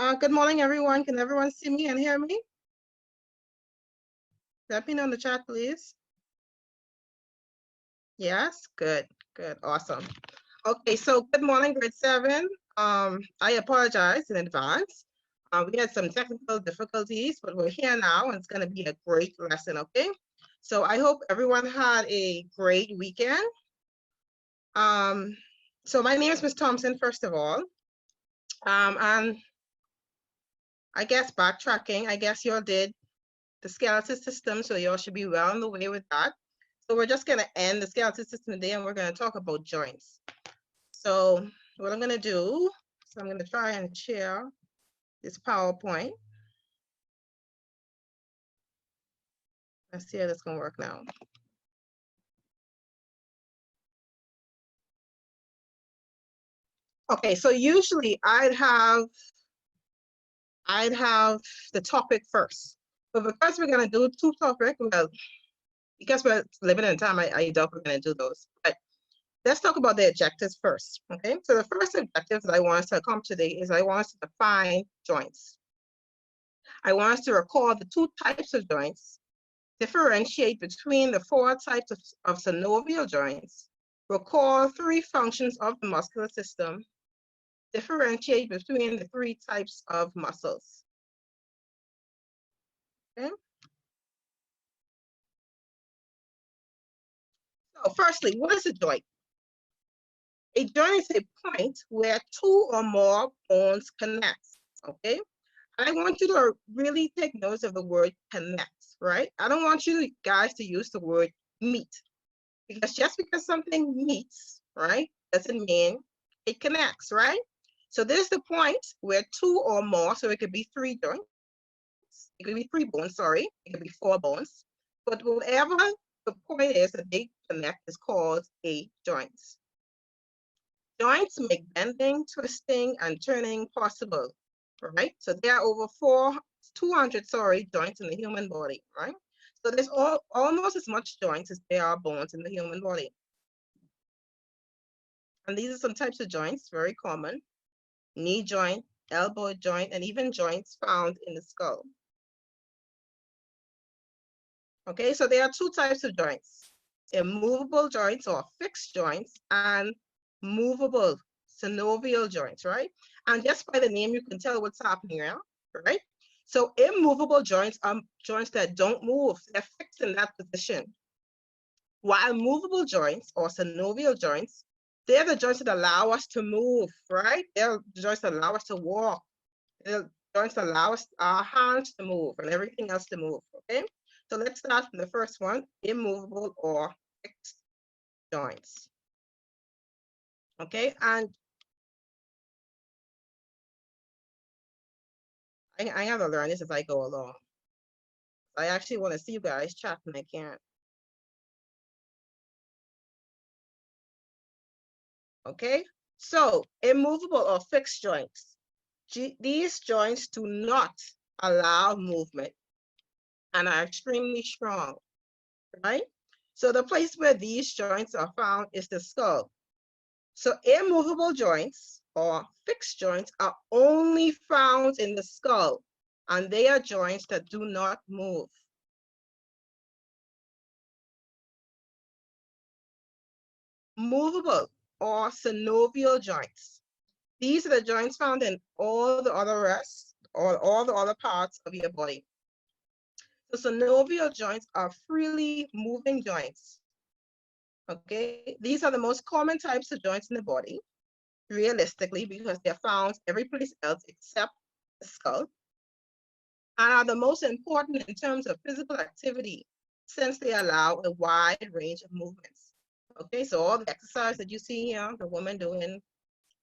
Good morning, everyone. Can everyone see me and hear me? Let me know in the chat, please. Yes, good, awesome. Okay, so good morning, grade 7. I apologize in advance. We had some technical difficulties, but we're here now, and it's going to be a great lesson, okay? So I hope everyone had a great weekend. So my name is Ms. Thompson, first of all. And I guess backtracking, I guess you all did the skeletal system, so you all should be well on the way with that. So we're just going to end the skeletal system today, and we're going to talk about joints. So what I'm going to do, I'm going to try and share this PowerPoint. Let's see how this can work now. Okay, so usually I'd have the topic first, but because we're going to do two topics, well, because we're living in time, I doubt we're going to do those. But let's talk about the objectives first, okay? So the first objective that I want us to accomplish today is I want us to define joints. I want us to recall the two types of joints, differentiate between the four types of synovial joints, recall three functions of the muscular system, differentiate between the three types of muscles. Okay? So firstly, what is a joint? A joint is a point where two or more bones connect, okay? I want you to really take notice of the word connect, right? I don't want you guys to use the word meet, because just because something meets, right, doesn't mean it connects, right? So this is the point where two or more, so it could be three joints, it could be three bones, sorry, it could be four bones, but whatever the point is that they connect is called a joint. Joints make bending, twisting, and turning possible, right? So there are over 200 joints in the human body, right? So there's almost as much joints as there are bones in the human body. And these are some types of joints, very common: knee joint, elbow joint, and even joints found in the skull. Okay, so there are two types of joints: immovable joints or fixed joints, and movable synovial joints, right? And just by the name, you can tell what's happening here, right? So immovable joints are joints that don't move, they're fixed in that position. While movable joints or synovial joints, they're the joints that allow us to move, right? They're the joints that allow us to walk. They're the joints that allow us, our hands to move and everything else to move, okay? So let's start from the first one, immovable or fixed joints. Okay, and I have to learn this as I go along. I actually want to see you guys chat and I can't. Okay, so immovable or fixed joints. These joints do not allow movement and are extremely strong, right? So the place where these joints are found is the skull. So immovable joints or fixed joints are only found in the skull, and they are joints that do not move. Movable or synovial joints. These are the joints found in all the other rest or all the other parts of your body. So synovial joints are freely moving joints. Okay, these are the most common types of joints in the body, realistically, because they're found every place else except the skull, and are the most important in terms of physical activity, since they allow a wide range of movements. Okay, so all the exercise that you see here, the woman doing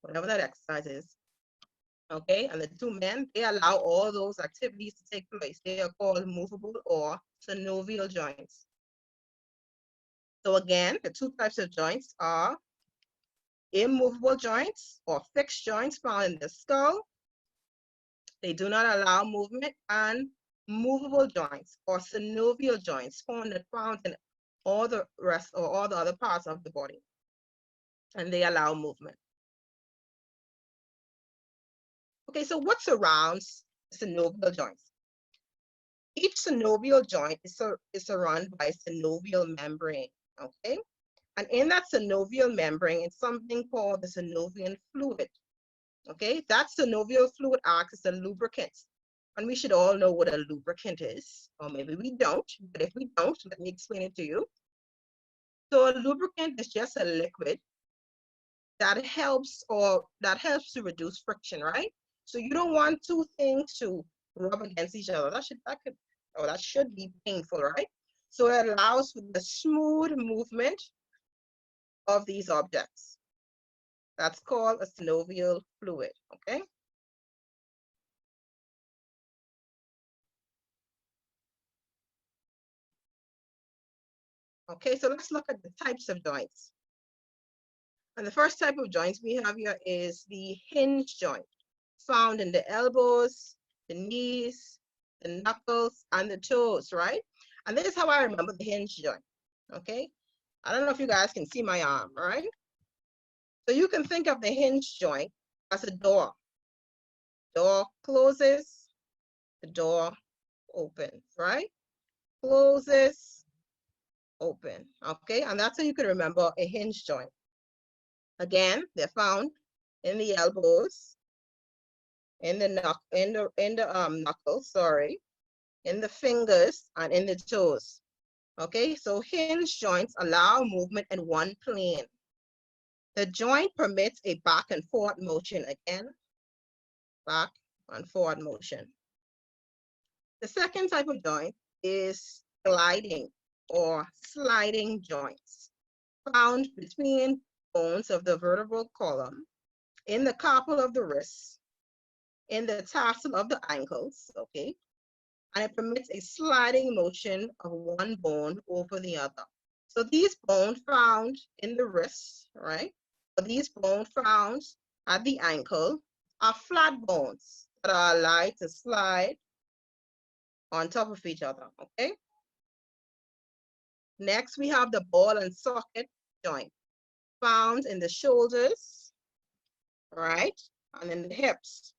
whatever that exercise is, okay, and the two men, they allow all those activities to take place. They are called movable or synovial joints. So again, the two types of joints are immovable joints or fixed joints found in the skull. They do not allow movement, and movable joints or synovial joints found in all the rest or all the other parts of the body, and they allow movement. Okay, so what surrounds synovial joints? Each synovial joint is surrounded by a synovial membrane, okay? And in that synovial membrane, it's something called the synovial fluid, okay? That synovial fluid acts as a lubricant. And we should all know what a lubricant is, or maybe we don't, but if we don't, let me explain it to you. So a lubricant is just a liquid that helps to reduce friction, right? So you don't want two things to rub against each other. That should be painful, right? So it allows for the smooth movement of these objects. That's called a synovial fluid, okay? Okay, so let's look at the types of joints. And the first type of joints we have here is the hinge joint, found in the elbows, the knees, the knuckles, and the toes, right? And this is how I remember the hinge joint, okay? I don't know if you guys can see my arm, right? So you can think of the hinge joint as a door. Door closes, the door opens, right? Closes, open, okay? And that's how you can remember a hinge joint. Again, they're found in the elbows, in the knuckles, sorry, in the fingers, and in the toes. Okay, so hinge joints allow movement in one plane. The joint permits a back and forward motion. Again, back and forward motion. The second type of joint is gliding or sliding joints, found between bones of the vertebral column, in the carpal of the wrist, in the tarsal of the ankles, okay? And it permits a sliding motion of one bone over the other. So these bones found in the wrist, right? Or these bones found at the ankle are flat bones that are allowed to slide on top of each other, okay? Next, we have the ball and socket joint, found in the shoulders, right? And in the hips.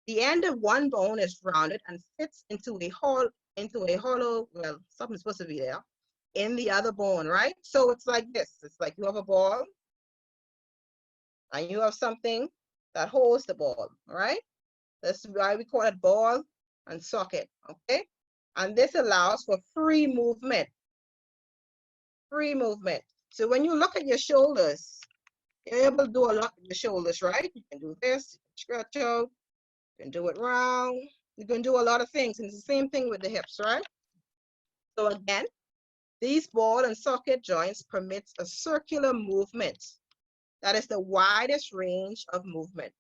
The end of one bone is rounded and fits into a hollow, well, something's supposed to be there, in the other bone, right? So it's like this. It's like you have a ball and you have something that holds the ball, right? That's why we call it ball and socket, okay? And this allows for free movement. Free movement. So when you look at your shoulders, you're able to do a lot with your shoulders, right? You can do this, stretch out, you can do it round, you can do a lot of things. And it's the same thing with the hips, right? So again, these ball and socket joints permits a circular movement. That is the widest range of movement.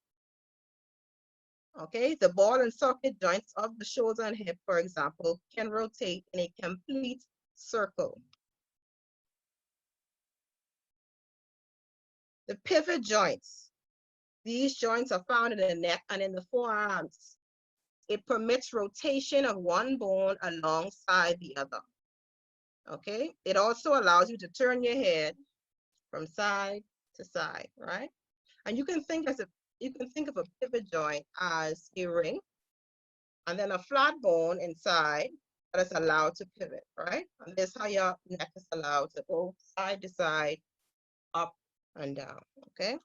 Okay, the ball and socket joints of the shoulder and hip, for example, can rotate in a complete circle. The pivot joints. These joints are found in the neck and in the forearms. It permits rotation of one bone alongside the other. Okay, it also allows you to turn your head from side to side, right? And you can think of a pivot joint as a ring, and then a flat bone inside that is allowed to pivot, right? And this is how your neck is allowed to go side to side, up and down, okay?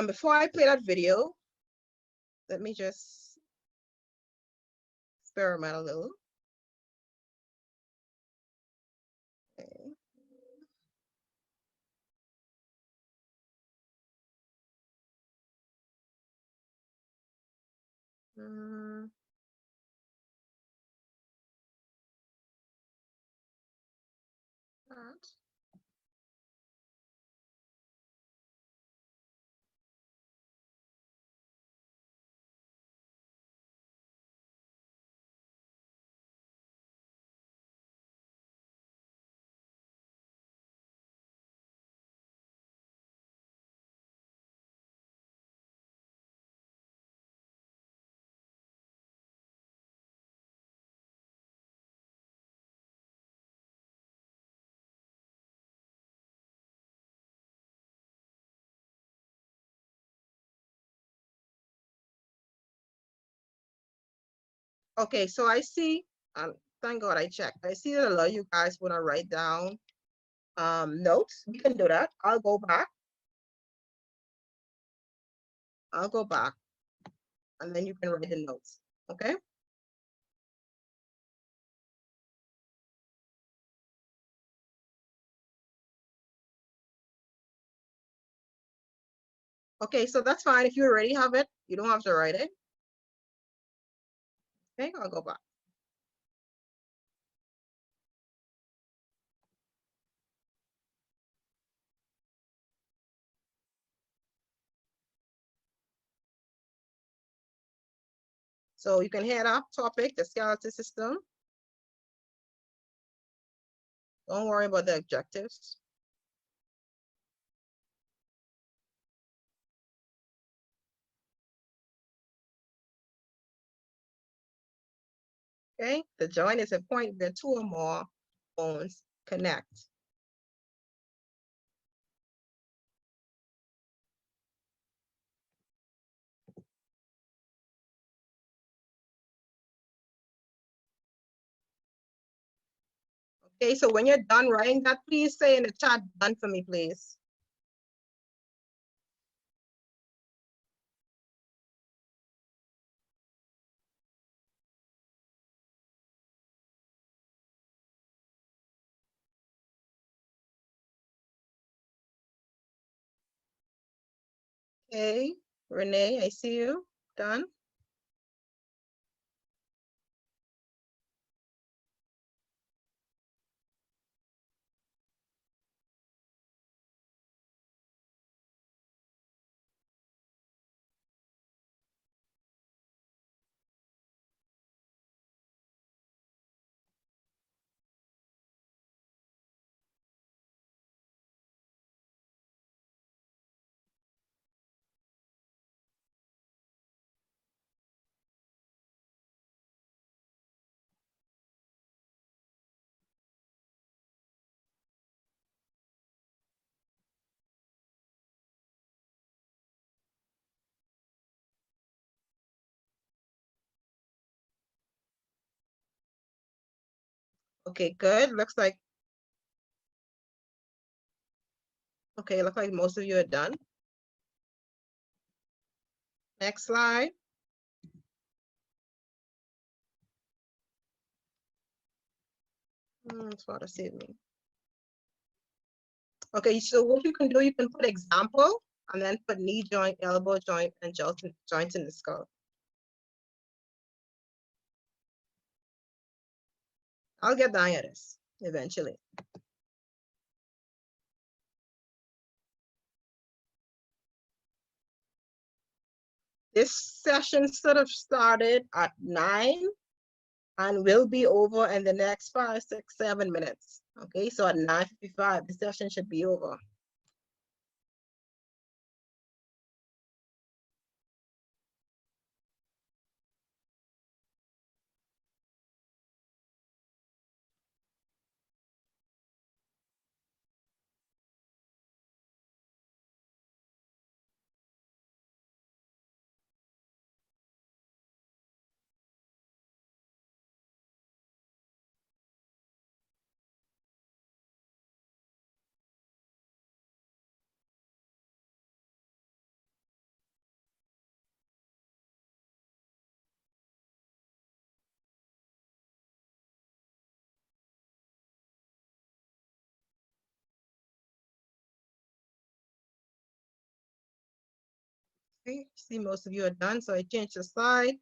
Before I play that video, let me just experiment a little. Okay. Mm, that. Okay, so I see, thank God I checked. I see that a lot of you guys want to write down notes. We can do that. I'll go back. I'll go back, and then you can write the notes. Okay. Okay, so that's fine. If you already have it, you don't have to write it. Okay, I'll go back. So you can head up topic, the skeletal system. Don't worry about the objectives. Okay, the joint is a point where two or more bones connect. Okay, so when you're done writing that, please say in the chat, done for me, please. Okay, Renee, I see you. Done. Okay, good. Okay, looks like most of you are done. Next slide. It's what I see me. Okay, so what you can do, you can put example and then put knee joint, elbow joint, and joint in the skull. I'll get down at this eventually. This session sort of started at 9 and will be over in the next 5, 6, 7 minutes. Okay, so at 9:55, the session should be over. Okay, see most of you are done, so I changed the slide.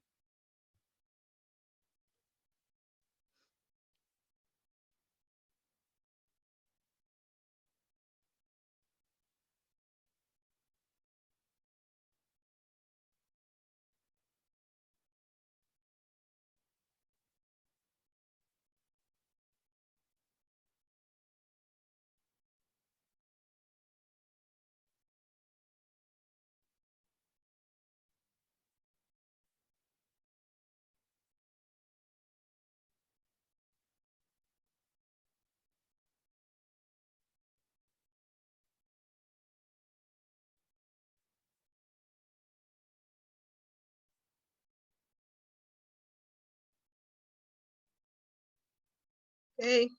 Okay,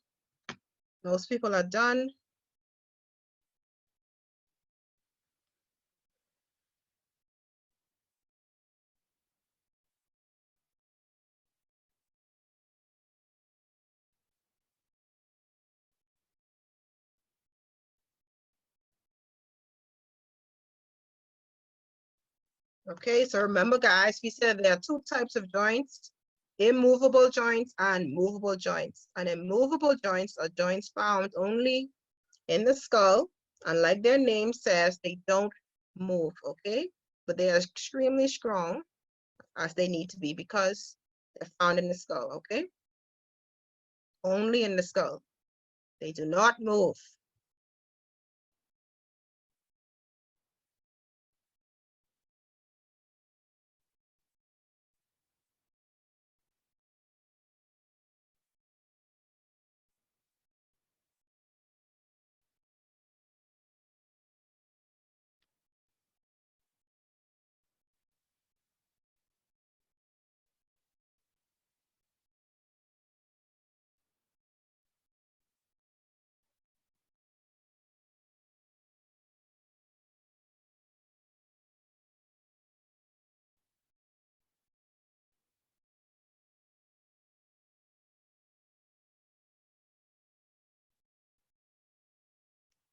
most people are done. Okay, so remember guys, we said there are two types of joints, immovable joints and movable joints. And immovable joints are joints found only in the skull, and like their name says, they don't move, okay? But they are extremely strong as they need to be because they're found in the skull, okay? Only in the skull. They do not move.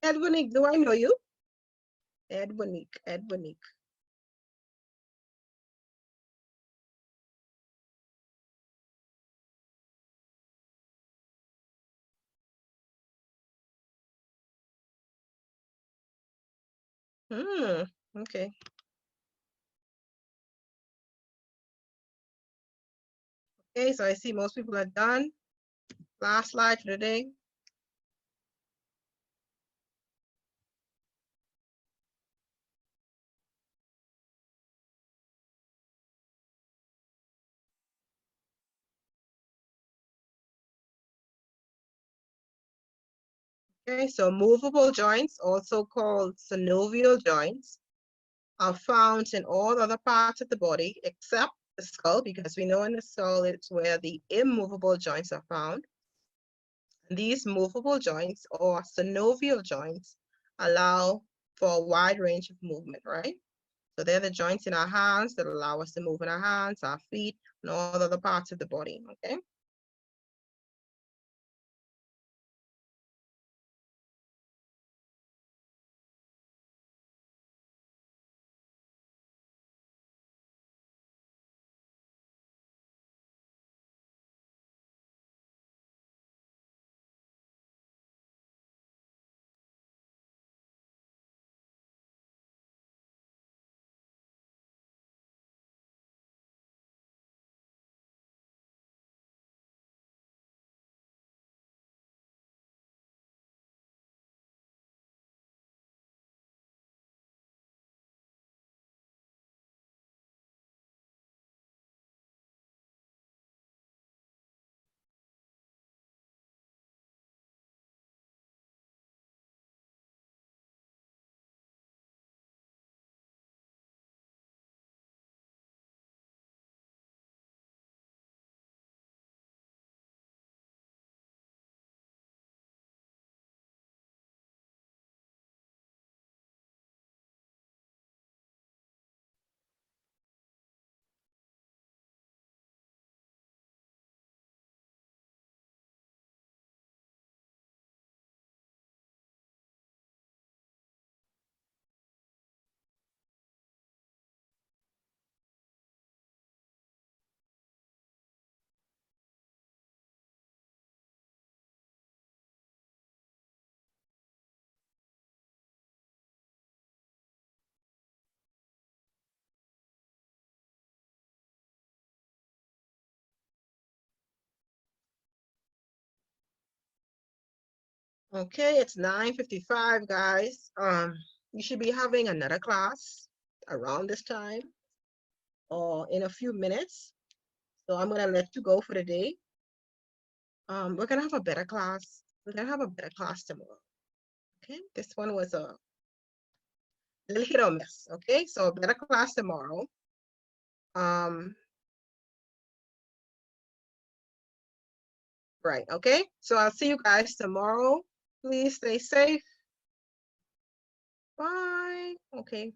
Edwinique, do I know you? Edwinique. Okay. Okay, so I see most people are done. Last slide for today. Okay, so movable joints, also called synovial joints, are found in all other parts of the body except the skull, because we know in the skull it's where the immovable joints are found. And these movable joints or synovial joints allow for a wide range of movement, right? So they're the joints in our hands that allow us to move in our hands, our feet, and all the other parts of the body, okay? Okay, it's 9:55, guys. You should be having another class around this time or in a few minutes. So I'm gonna let you go for the day. We're gonna have a better class. We're gonna have a better class tomorrow. Okay, this one was a little hit or miss. Okay, so a better class tomorrow. Um, Right, okay? So I'll see you guys tomorrow. Please stay safe. Bye. Okay.